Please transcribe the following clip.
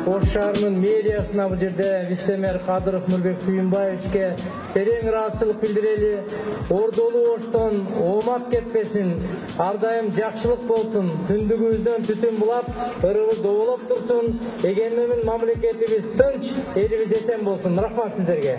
Ош шаарынын мэриясына бул жерде вице-мэр Кадыров Нурбек Сүйүнбаевичке терең ыраазычылык билдирели. Ордолуу Оштон оомак кетпесин, ар дайым жакшылык болсун, түндүгүбүздөн түтүн булап, ырыбыз доболоп турсун, эгемендин мамлекетибиз тынч, элибиз эсен болсун. Рахмат сиздерге.